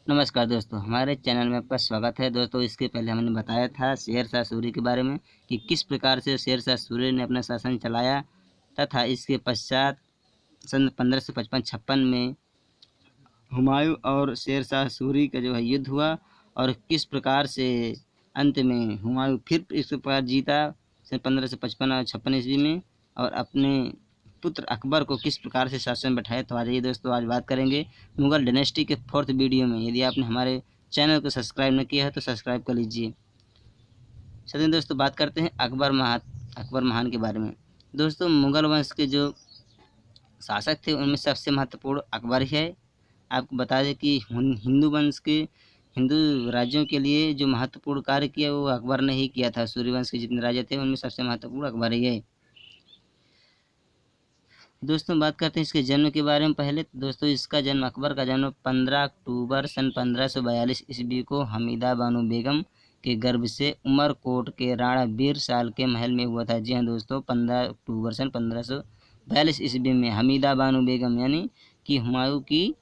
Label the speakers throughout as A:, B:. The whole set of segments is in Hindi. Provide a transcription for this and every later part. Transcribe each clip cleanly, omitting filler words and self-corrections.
A: नमस्कार दोस्तों, हमारे चैनल में आपका स्वागत है। दोस्तों, इसके पहले हमने बताया था शेर शाह सूरी के बारे में कि किस प्रकार से शेर शाह सूरी ने अपना शासन चलाया तथा इसके पश्चात सन 1555-56 में हुमायूं और शेर शाह सूरी का जो है युद्ध हुआ और किस प्रकार से अंत में हुमायूं फिर इस प्रकार जीता सन 1555 और 56 ईस्वी में और अपने पुत्र अकबर को किस प्रकार से शासन बैठाया। तो आ जाइए दोस्तों, आज बात करेंगे मुगल डायनेस्टी के 4th वीडियो में। यदि आपने हमारे चैनल को सब्सक्राइब न किया है तो सब्सक्राइब कर लीजिए। चलिए दोस्तों, बात करते हैं अकबर महान के बारे में। दोस्तों, मुगल वंश के जो शासक थे उनमें सबसे महत्वपूर्ण अकबर ही है। आपको बता दें कि हिंदू राज्यों के लिए जो महत्वपूर्ण कार्य किया वो अकबर ने ही किया था। सूर्यवंश के जितने राजा थे उनमें सबसे महत्वपूर्ण अकबर ही है। दोस्तों, बात करते हैं इसके जन्म के बारे में। पहले दोस्तों, इसका जन्म अकबर का जन्म 15 अक्टूबर सन 1542 ईस्वी को हमीदा बानो बेगम के गर्भ से उमरकोट के राणा बीर साल के महल में हुआ था। जी हाँ दोस्तों, 15 अक्टूबर सन 1542 ईस्वी में हमीदा बानो बेगम यानी कि हुमायूं की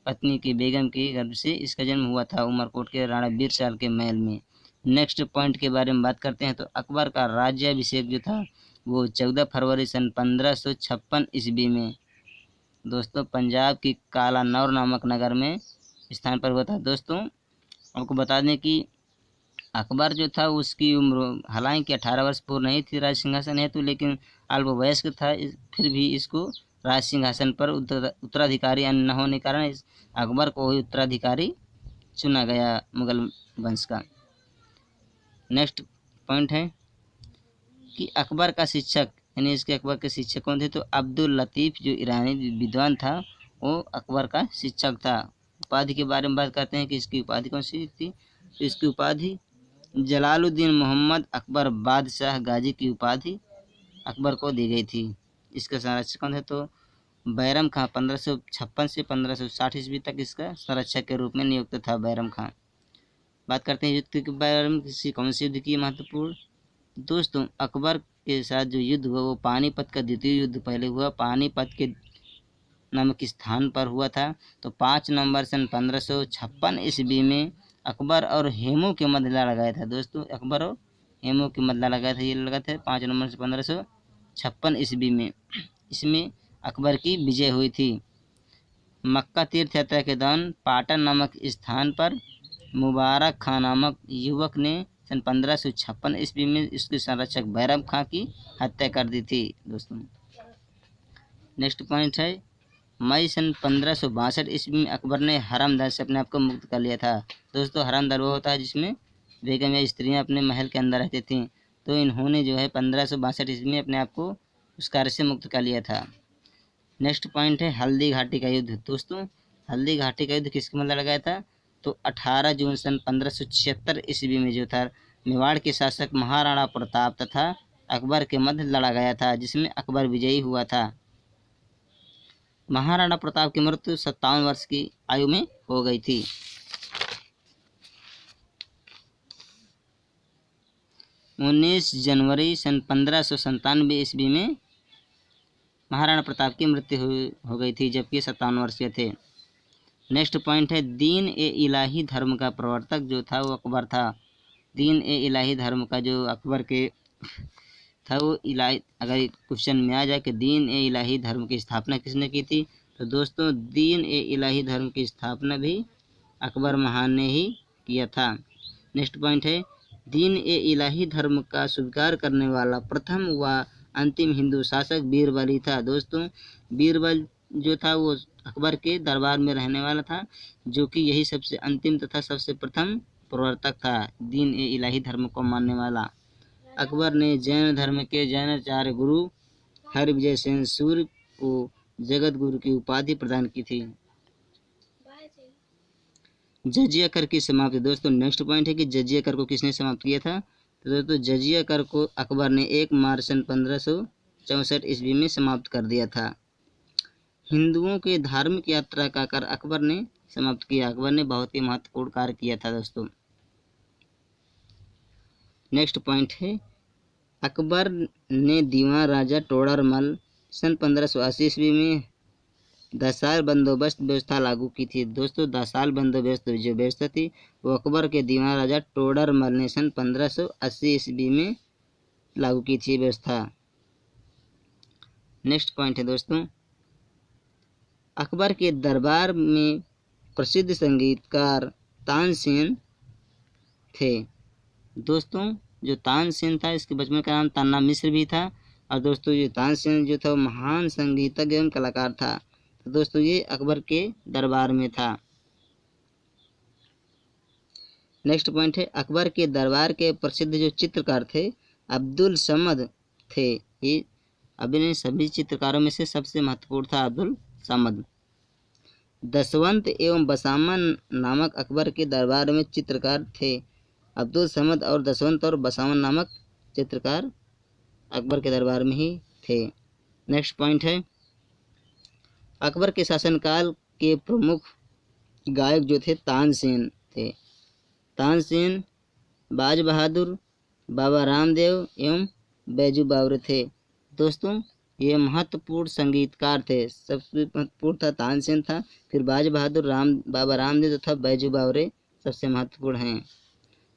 A: पत्नी की बेगम के गर्भ से इसका जन्म हुआ था उमरकोट के राणा बीर साल के महल में। नेक्स्ट पॉइंट के बारे में बात करते हैं तो अकबर का राज्याभिषेक जो था वो 14 फरवरी सन 1556 ईस्वी में दोस्तों पंजाब की कालानौर नामक नगर में स्थान पर हुआ था। दोस्तों, आपको बता दें कि अकबर जो था उसकी उम्र हालांकि 18 वर्ष पूर्ण नहीं थी राज सिंहासन हेतु, लेकिन अल्पवयस्क था। फिर भी इसको राज सिंहासन पर उत्तराधिकारी न होने के कारण अकबर को ही उत्तराधिकारी चुना गया मुगल वंश का। नेक्स्ट पॉइंट है कि अकबर का शिक्षक यानी इसके अकबर के शिक्षक कौन थे तो अब्दुल लतीफ़ जो ईरानी विद्वान था वो अकबर का शिक्षक था। उपाधि के बारे में बात करते हैं कि इसकी उपाधि कौन सी थी। तो इसकी उपाधि जलालुद्दीन मोहम्मद अकबर बादशाह गाजी की उपाधि अकबर को दी गई थी। इसका संरक्षक कौन थे तो बैरम खां 1556 से 1560 ईस्वी तक इसका संरक्षक के रूप में नियुक्त था बैरम खां। बात करते हैं युद्ध के बारे में, किसी कौन सी युद्ध की महत्वपूर्ण। दोस्तों, अकबर के साथ जो युद्ध हुआ वो पानीपत का द्वितीय युद्ध पहले हुआ, पानीपत के नामक स्थान पर हुआ था। तो 5 नवंबर सन 1556 ईस्वी में अकबर और हेमू के मध्य लड़ा गया था। दोस्तों, अकबर और हेमू के मध्य लड़ा गया था। ये लड़ा था 5 नवंबर से 1556 ईस्वी में। इसमें अकबर की विजय हुई थी। मक्का तीर्थ यात्रा के दौरान पाटन नामक स्थान पर मुबारक खां नामक युवक ने सन 1556 ईस्वी में इसके संरक्षक बैरम खां की हत्या कर दी थी। दोस्तों, नेक्स्ट पॉइंट है मई सन 1562 ईस्वी में अकबर ने हरामदर से अपने आप को मुक्त कर लिया था। दोस्तों, हरामदर वो होता है जिसमें बेगम या स्त्रियां अपने महल के अंदर रहती थीं। तो इन्होंने जो है 1562 ईस्वी में अपने आप को उस कार्य से मुक्त कर लिया था। नेक्स्ट पॉइंट है हल्दी घाटी का युद्ध। दोस्तों, हल्दी घाटी का युद्ध किसके मध्य लड़ा गया था तो 18 जून सन 1576 ईस्वी में जो था मेवाड़ के शासक महाराणा प्रताप तथा अकबर के मध्य लड़ा गया था, जिसमें अकबर विजयी हुआ था। महाराणा प्रताप की मृत्यु 57 वर्ष की आयु में हो गई थी। उन्नीस जनवरी सन 1597 ईस्वी में महाराणा प्रताप की मृत्यु हो गई थी, जबकि 57 वर्ष के थे। नेक्स्ट पॉइंट है दीन ए इलाही धर्म का प्रवर्तक जो था वो अकबर था। दीन ए इलाही धर्म का जो अकबर के था वो इलाही, अगर क्वेश्चन में आ जाए कि दीन ए इलाही धर्म की स्थापना किसने की थी तो दोस्तों दीन ए इलाही धर्म की स्थापना भी अकबर महान ने ही किया था। नेक्स्ट पॉइंट है दीन ए इलाही धर्म का स्वीकार करने वाला प्रथम व अंतिम हिंदू शासक बीरबल ही था। दोस्तों, बीरबल जो था वो अकबर के दरबार में रहने वाला था, जो कि यही सबसे अंतिम तथा सबसे प्रथम प्रवर्तक था दीन ए इलाही धर्म को मानने वाला। अकबर ने जैन धर्म के जैनाचार्य गुरु हरविजय सेन सूर्य को जगत गुरु की उपाधि प्रदान की थी। जजिया कर की समाप्ति। दोस्तों, नेक्स्ट पॉइंट है कि जजिया कर को किसने समाप्त किया था तो दोस्तों जजिया कर को अकबर ने 1 मार्च सन 1564 ईस्वी में समाप्त कर दिया था। हिंदुओं के धार्मिक यात्रा का कर अकबर ने समाप्त किया। अकबर ने बहुत ही महत्वपूर्ण कार्य किया था। दोस्तों, नेक्स्ट पॉइंट है अकबर ने दीवान राजा टोडरमल सन 1580 ईस्वी में 10 साल बंदोबस्त व्यवस्था लागू की थी। दोस्तों 10 साल बंदोबस्त जो व्यवस्था थी वो अकबर के दीवान राजा टोडरमल ने सन 1580 ईस्वी में लागू की थी व्यवस्था। नेक्स्ट पॉइंट है दोस्तों, अकबर के दरबार में प्रसिद्ध संगीतकार तानसेन थे। दोस्तों जो तानसेन था इसके बचपन का नाम तन्ना मिश्र भी था। और दोस्तों ये तानसेन जो था वो महान संगीतज्ञ एवं कलाकार था। तो दोस्तों ये अकबर के दरबार में था। नेक्स्ट पॉइंट है, अकबर के दरबार के प्रसिद्ध जो चित्रकार थे अब्दुल समद थे। ये अभी सभी चित्रकारों में से सबसे महत्वपूर्ण था अब्दुल समद। दशवंत एवं बसामन नामक अकबर के दरबार में चित्रकार थे। अब्दुल समद और दशवंत और बसामन नामक चित्रकार अकबर के दरबार में ही थे। नेक्स्ट पॉइंट है, अकबर के शासनकाल के प्रमुख गायक जो थे तानसेन थे। तानसेन, बाज बहादुर, बाबा रामदेव एवं बैजू बावरे थे। दोस्तों ये महत्वपूर्ण संगीतकार थे। सबसे महत्वपूर्ण था तानसेन था, फिर बाज बहादुर, बाबा रामदेव तथा बैजू बावरे सबसे महत्वपूर्ण हैं।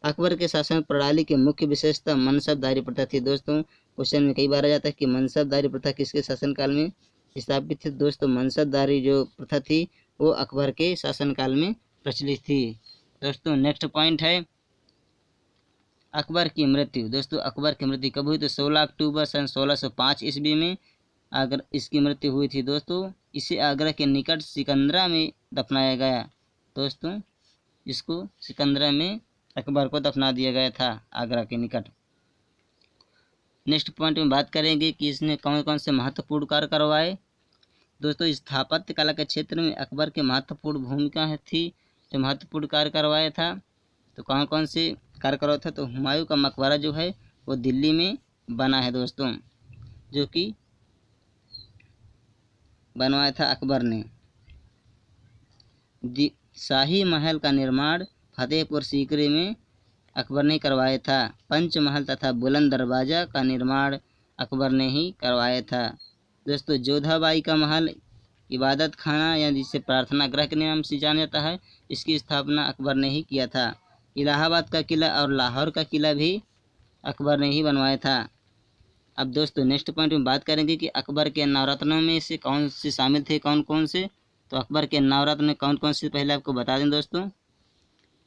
A: अकबर के शासन प्रणाली की मुख्य विशेषता मनसबदारी प्रथा थी। दोस्तों क्वेश्चन में कई बार आ जाता है कि मनसबदारी प्रथा किसके शासनकाल में स्थापित थी। दोस्तों मनसबदारी जो प्रथा थी वो अकबर के शासनकाल में प्रचलित थी। दोस्तों नेक्स्ट पॉइंट है, अकबर की मृत्यु। दोस्तों अकबर की मृत्यु कब हुई? तो 16 अक्टूबर सन 1605 ईस्वी में इसकी मृत्यु हुई थी। दोस्तों इसे आगरा के निकट सिकंदरा में दफनाया गया। दोस्तों इसको सिकंदरा में अकबर को दफना दिया गया था, आगरा के निकट। नेक्स्ट पॉइंट में बात करेंगे कि इसने कौन कौन से महत्वपूर्ण कार्य करवाए। दोस्तों स्थापत्य कला के क्षेत्र में अकबर की महत्वपूर्ण भूमिका थी, जो महत्वपूर्ण कार्य करवाया था। तो कौन कौन से कार्य करवाया था? तो हुमायूं का मकबरा जो है वो दिल्ली में बना है दोस्तों, जो कि बनवाया था अकबर ने। शाही महल का निर्माण फतेहपुर सीकरी में अकबर ने करवाया था। पंचमहल तथा बुलंद दरवाजा का निर्माण अकबर ने ही करवाया था। दोस्तों जोधाबाई का महल इबादत खाना या जिसे प्रार्थना गृह के नाम से जाना जाता है, इसकी स्थापना अकबर ने ही किया था। इलाहाबाद का किला और लाहौर का किला भी अकबर ने ही बनवाया था। अब दोस्तों नेक्स्ट पॉइंट में बात करेंगे कि अकबर के नवरत्नों में से कौन से शामिल थे, कौन कौन से। तो अकबर के नवरत्न कौन कौन से पहले आपको बता दें दोस्तों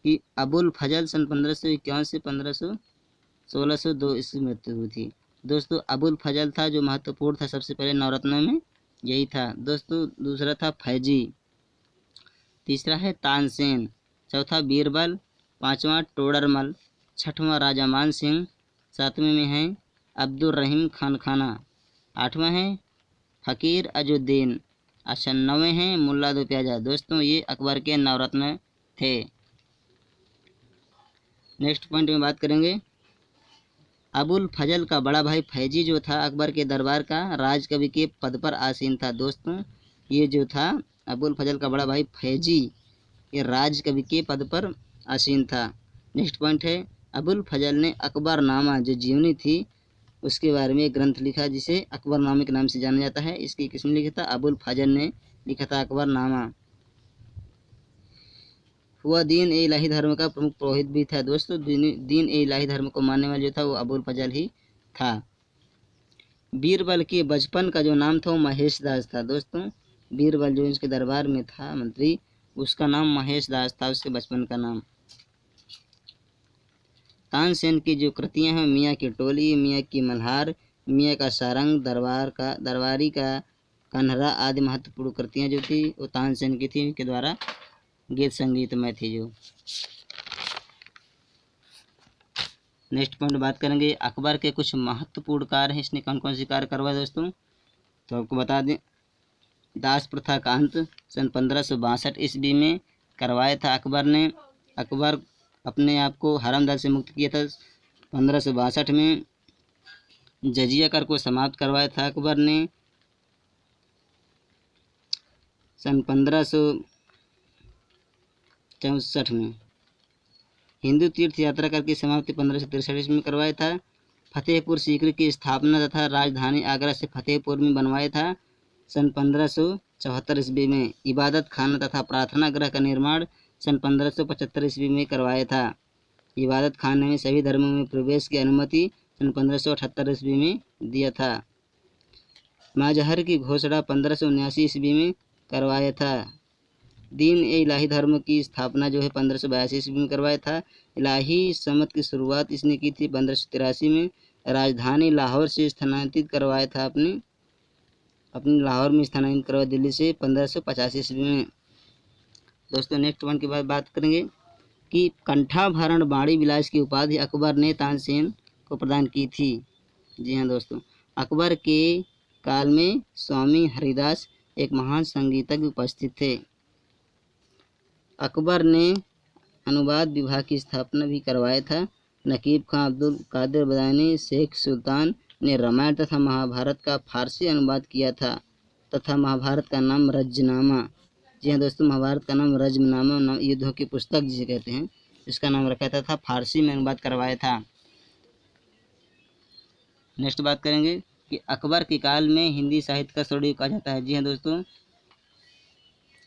A: कि अबुल फजल सन 1551 से 1602 इसकी मृत्यु हुई थी। दोस्तों अबुल फजल था जो महत्वपूर्ण था, सबसे पहले नवरत्नों में यही था। दोस्तों दूसरा था फैजी, तीसरा है तानसेन, चौथा बीरबल, पांचवा टोडरमल, छठवां राजा मान सिंह, सातवें में है अब्दुल रहीम खान खाना, आठवां है फ़कीर अजुद्दीन, अच्छा नौवें हैं मुल्ला दो प्याजा। दोस्तों ये अकबर के नवरत्न थे। नेक्स्ट पॉइंट में बात करेंगे, अबुल फजल का बड़ा भाई फैजी जो था अकबर के दरबार का राजकवि के पद पर आसीन था। दोस्तों ये जो था अबुल फजल का बड़ा भाई फैजी ये राजकवि के पद पर आसीन था। नेक्स्ट पॉइंट है, अबुल फजल ने अकबरनामा जो जीवनी थी उसके बारे में एक ग्रंथ लिखा जिसे अकबरनामे के नाम से जाना जाता है। इसकी किसने लिखा था? अबुल फजल ने लिखा था अकबरनामा। वह दीन ए इलाही धर्म का प्रमुख पुरोहित भी था। दोस्तों दीन ए इलाही धर्म को मानने वाला जो था वो अबुल फजल ही था। बीरबल के बचपन का जो नाम था वो महेश दास था। दोस्तों बीरबल जो इसके दरबार में था मंत्री, उसका नाम महेश दास था, उसके बचपन का नाम। तानसेन की जो कृतियां हैं, मियाँ की टोली, मियाँ की मल्हार, मियाँ का सारंग, दरबारी का कन्हरा आदि महत्वपूर्ण कृतियां जो थी वो तानसेन की थी, इनके द्वारा गीत संगीत में थी जो। नेक्स्ट पॉइंट बात करेंगे, अकबर के कुछ महत्वपूर्ण कार्य हैं, इसने कौन कौन से कार्य करवाए दोस्तों। तो आपको बता दें, दास प्रथा का अंत सन 1562 ईस्वी में करवाया था अकबर ने। अकबर अपने आप को हरामदल से मुक्त किया था 1562 में। जजिया कर को समाप्त करवाया था अकबर ने सन 1564 में। हिंदू तीर्थ यात्रा कर की समाप्ति 1563 में करवाया था। फतेहपुर सीकरी की स्थापना तथा राजधानी आगरा से फतेहपुर में बनवाया था सन 1500 1574 ईस्वी में। इबादत खाना तथा प्रार्थना गृह का निर्माण सन 1575 ईस्वी में करवाया था। इबादत खाने में सभी धर्मों में प्रवेश की अनुमति सन 1578 ईस्वी में दिया था। मजहर की घोषणा 1579 ईस्वी में करवाया था। दीन ए इलाही धर्म की स्थापना जो है 1582 ईस्वी में करवाया था। इलाही समत की शुरुआत इसने की थी 1583 में। राजधानी लाहौर से स्थानांतरित करवाया था अपनी लाहौर में स्थानांतरित करवाया दिल्ली से 1585 ईस्वी में। दोस्तों नेक्स्ट वन की बात करेंगे कि कंठाभरण बाणी विलास की उपाधि अकबर ने तानसेन को प्रदान की थी। जी हाँ दोस्तों, अकबर के काल में स्वामी हरिदास एक महान संगीतज्ञ उपस्थित थे। अकबर ने अनुवाद विभाग की स्थापना भी करवाया था। नकीब खां, अब्दुल कादिर बदायूनी, शेख सुल्तान ने रामायण तथा महाभारत का फारसी अनुवाद किया था तथा महाभारत का नाम रजनामा, जी हाँ दोस्तों, महाभारत का नाम रजनामा युद्धों की पुस्तक जिसे कहते हैं, इसका नाम रखा था फारसी में अनुवाद करवाया था। नेक्स्ट बात करेंगे कि अकबर के काल में हिंदी साहित्य का स्वर्ण युग कहा जाता है। जी हाँ दोस्तों,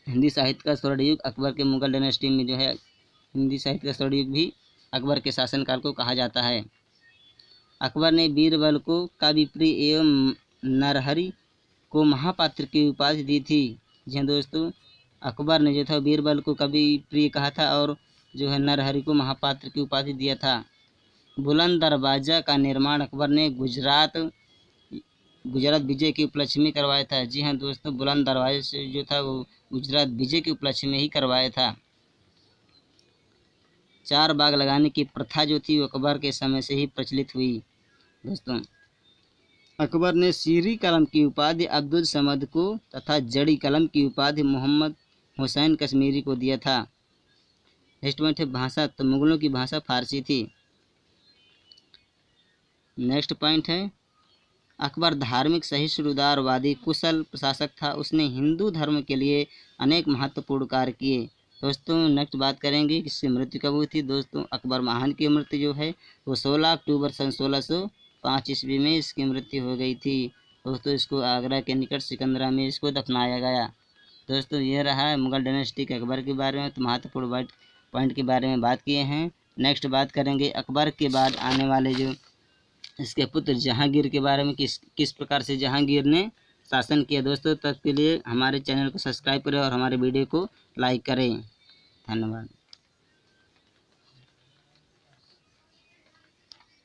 A: हिंदी साहित्य का स्वर्ण युग अकबर के मुगल डायनेस्टी में जो है हिंदी साहित्य का स्वर्ण युग भी अकबर के शासनकाल को कहा जाता है। अकबर ने बीरबल को काव्य प्रिय एवं नरहरि को महापात्र की उपाधि दी थी। जी हाँ दोस्तों, अकबर ने जो था बीरबल को कवि प्रिय कहा था और जो है नरहरि को महापात्र की उपाधि दिया था। बुलंद दरवाजा का निर्माण अकबर ने गुजरात विजय के उपलक्ष्य में करवाया था। जी हाँ दोस्तों, बुलंद दरवाजे से जो था वो गुजरात विजय के उपलक्ष्य में ही करवाया था। 4 बाग लगाने की प्रथा जो थी वो अकबर के समय से ही प्रचलित हुई। दोस्तों अकबर ने सीरी कलम की उपाधि अब्दुल समद को तथा जड़ी कलम की उपाधि मोहम्मद हुसैन कश्मीरी को दिया था। नेक्स्ट पॉइंट है भाषा, तो मुगलों की भाषा फारसी थी। नेक्स्ट पॉइंट है अकबर धार्मिक सहिष्णु उदारवादी कुशल प्रशासक था। उसने हिंदू धर्म के लिए अनेक महत्वपूर्ण कार्य किए। दोस्तों नेक्स्ट बात करेंगे कि इसकी मृत्यु कब हुई थी। दोस्तों अकबर महान की मृत्यु जो है वो 16 अक्टूबर सन 1605 ईस्वी में इसकी मृत्यु हो गई थी। दोस्तों इसको आगरा के निकट सिकंदरा में इसको दफनाया गया। दोस्तों ये रहा मुगल डायनेस्टी के अकबर के बारे में, तो महत्वपूर्ण पॉइंट के बारे में बात किए हैं। नेक्स्ट बात करेंगे अकबर के बाद आने वाले जो इसके पुत्र जहांगीर के बारे में, किस प्रकार से जहांगीर ने शासन किया। दोस्तों तब के लिए हमारे चैनल को सब्सक्राइब करें और हमारे वीडियो को लाइक करें। धन्यवाद।